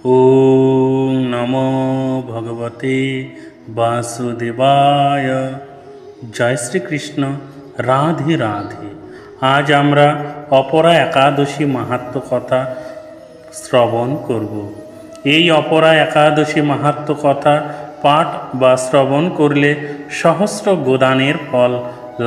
ওম নমো ভগবতে বাসুদেবায়। জয় শ্রীকৃষ্ণ। রাধে রাধে। আজ আমরা অপরা একাদশী মাহাত্ম্য কথা শ্রবণ করব। এই অপরা একাদশী মাহাত্ম্য কথা পাঠ বা শ্রবণ করলে সহস্র গোদানের ফল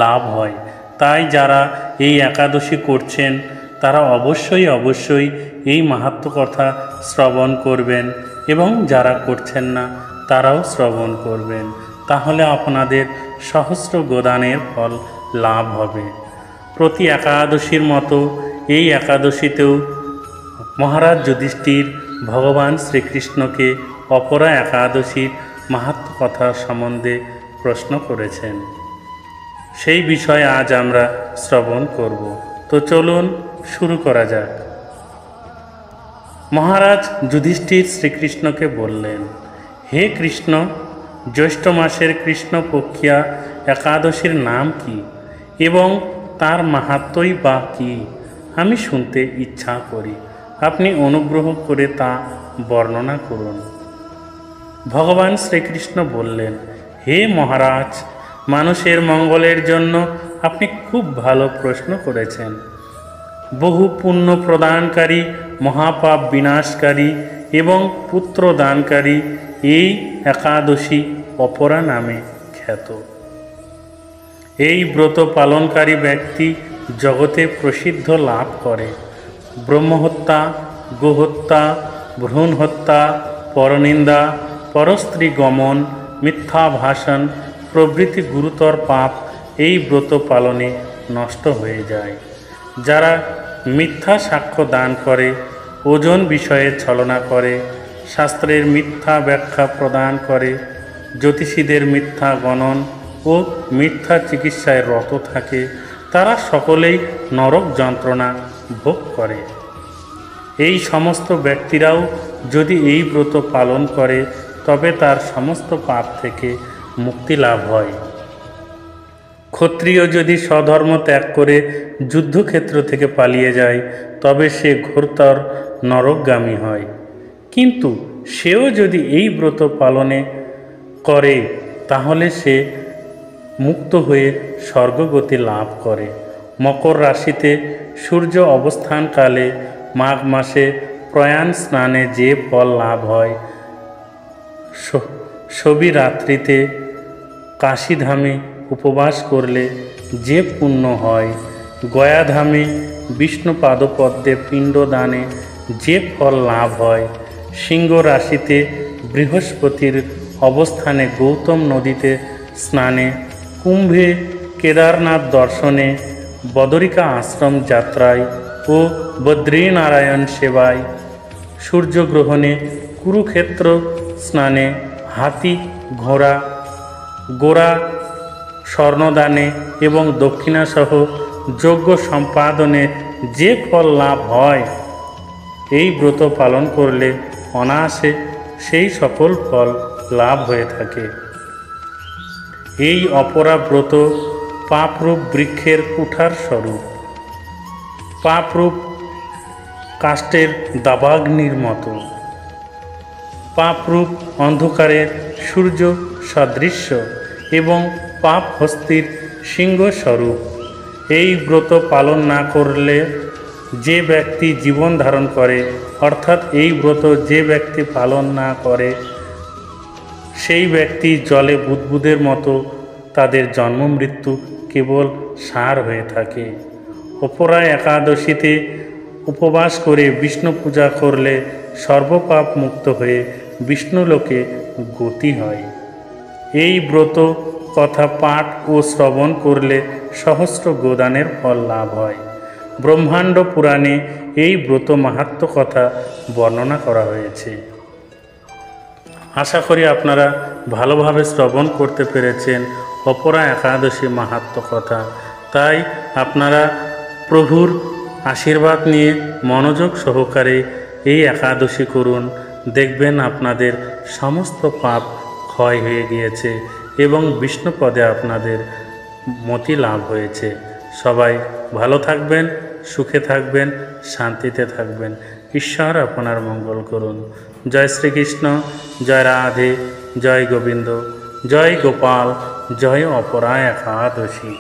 লাভ হয়। তাই যারা এই একাদশী করছেন তারা অবশ্যই এই মাহাত্ম্য কথা শ্রবণ করবেন এবং যারা করছেন না তারাও শ্রবণ করবেন। তাহলে আপনাদের সহস্র গোদানের ফল লাভ হবে। প্রতি একাদশীর মতো এই একাদশীতেও মহারাজ যুধিষ্ঠির ভগবান শ্রীকৃষ্ণকে অপরা একাদশীর মাহাত্ম্য কথা সম্বন্ধে প্রশ্ন করেছেন। সেই বিষয়ে আজ আমরা শ্রবণ করব। তো চলুন শুরু করা যাক। মহারাজ যুধিষ্ঠির শ্রীকৃষ্ণকে বললেন, হে কৃষ্ণ, জ্যৈষ্ঠ মাসের কৃষ্ণপক্ষিয়া একাদশীর নাম কি এবং তার মাহাত্ম্যই বা কী? আমি শুনতে ইচ্ছা করি। আপনি অনুগ্রহ করে তা বর্ণনা করুন। ভগবান শ্রীকৃষ্ণ বললেন, হে মহারাজ, মানুষের মঙ্গলের জন্য আপনি খুব ভালো প্রশ্ন করেছেন। বহু পুণ্য প্রদানকারী, মহাপাপ বিনাশকারী এবং পুত্র দানকারী এই একাদশী অপরা নামে খ্যাত। এই ব্রত পালনকারী ব্যক্তি জগতে প্রসিদ্ধ লাভ করে। ব্রহ্মহত্যা, গোহত্যা, ভ্রূণ হত্যা, পরনিন্দা, পরস্ত্রী গমন, মিথ্যা ভাষণ প্রভৃতি গুরুতর পাপ এই ব্রত পালনে নষ্ট হয়ে যায়। যারা মিথ্যা সাক্ষ্য দান করে, ওজন বিষয়ে ছলনা করে, শাস্ত্রের মিথ্যা ব্যাখ্যা প্রদান করে, জ্যোতিষীদের মিথ্যা গণন ও মিথ্যা চিকিৎসায় রত থাকে, তারা সকলেই নরক যন্ত্রণা ভোগ করে। এই সমস্ত ব্যক্তিরাও যদি এই ব্রত পালন করে তবে তার সমস্ত পাপ থেকে মুক্তি লাভ হয়। ক্ষত্রিয় যদি স্বধর্ম ত্যাগ করে যুদ্ধক্ষেত্র থেকে পালিয়ে যায় তবে সে ঘোরতর নরকগামী হয়। কিন্তু সেও যদি এই ব্রত পালনে করে তাহলে সে মুক্ত হয়ে স্বর্গগতি লাভ করে। মকর রাশিতে সূর্য অবস্থানকালে মাঘ মাসে প্রয়াণ স্নানে যে ফল লাভ হয়, শবী রাত্রিতে কাশীধামে উপবাস করলে যে পুণ্য হয়, গয়াধামে বিষ্ণু পাদপদ্মে পিণ্ডদানে যে ফল লাভ হয়, সিংহ রাশিতে বৃহস্পতির অবস্থানে গৌতম নদীতে স্নানে, কুম্ভে কেদারনাথ দর্শনে, বদরিকা আশ্রম যাত্রায় ও বদ্রীনারায়ণ সেবায়, সূর্যগ্রহণে, কুরুক্ষেত্র স্নানে, হাতি ঘোড়া গোড়া স্বর্ণদানে এবং দক্ষিণাসহ যজ্ঞ সম্পাদনে যে ফল লাভ হয়, এই ব্রত পালন করলে অনায়াসে সেই সকল ফল লাভ হয়ে থাকে। এই অপরা ব্রত পাপরূপ বৃক্ষের কুঠার স্বরূপ। পাপরূপ কাষ্ঠের দাবাগ্নির মতো। পাপরূপ অন্ধকারের সূর্য সদৃশ্য এবং পাপ হস্তির সিংহ স্বরূপ। এই ব্রত পালন না করলে যে ব্যক্তি জীবন ধারণ করে, অর্থাৎ এই ব্রত যে ব্যক্তি পালন না করে সেই ব্যক্তি জলে বুদবুদের মতো, তাদের জন্ম মৃত্যু কেবল সার হয়ে থাকে। অপরা একাদশীতে উপবাস করে বিষ্ণু পূজা করলে সর্বপাপ মুক্ত হয়ে বিষ্ণুলোকে গতি হয়। এই ব্রত কথা পাঠ ও শ্রবণ করলে সহস্র গোদানের ফল লাভ হয়। ব্রহ্মাণ্ড পুরাণে এই ব্রত মাহাত্ম্য কথা বর্ণনা করা হয়েছে। আশা করি আপনারা ভালোভাবে শ্রবণ করতে পেরেছেন অপরা একাদশী মাহাত্ম্য কথা। তাই আপনারা প্রভুর আশীর্বাদ নিয়ে মনোযোগ সহকারে এই একাদশী করুন। দেখবেন আপনাদের সমস্ত পাপ ক্ষয় হয়ে গিয়েছে এবং বিষ্ণুপদে আপনাদের মতি লাভ হয়েছে। সবাই ভালো থাকবেন, সুখে থাকবেন, শান্তিতে থাকবেন। ঈশ্বর আপনার মঙ্গল করুন। জয় শ্রীকৃষ্ণ, জয় রাধে, জয় গোবিন্দ, জয় গোপাল, জয় অপরা একাদশী।